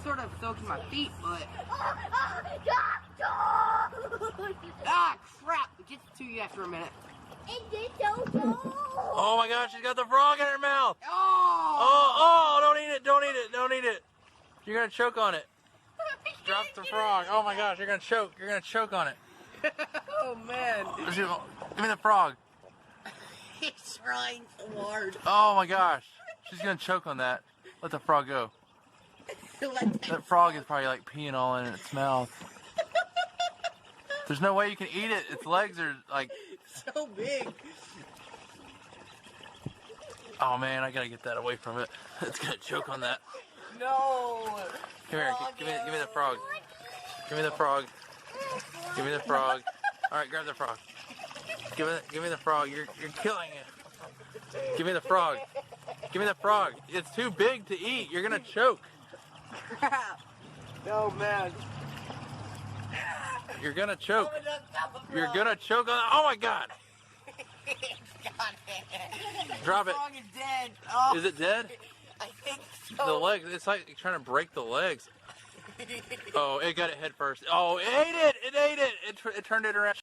sort of soaking my feet, but... Ah, crap! It gets to you after a minute. Oh my gosh, she's got the frog in her mouth! Oh! Don't eat it, don't eat it, don't eat it! You're gonna choke on it. Drop the frog. Oh my gosh, you're gonna choke on it. Oh man. Give me the frog. It's trying so hard. Oh my gosh, she's gonna choke on that. Let the frog go. That frog is probably like peeing all in its mouth. There's no way you can eat it. Its legs are like so big. Oh man, I gotta get that away from it. It's gonna choke on that. No. Come here, give me the frog. Give me the frog. Give me the frog. All right, grab the frog. Give me the frog. You're killing it. Give me the frog. Give me the frog. It's too big to eat. You're gonna choke. Oh man. You're gonna choke. You're gonna choke on. Oh my God. Drop it. The frog is dead. Oh. Is it dead? I think so. The legs. It's like trying to break the legs. Oh, it got it head first. Oh, it ate it. It ate it. It turned it around.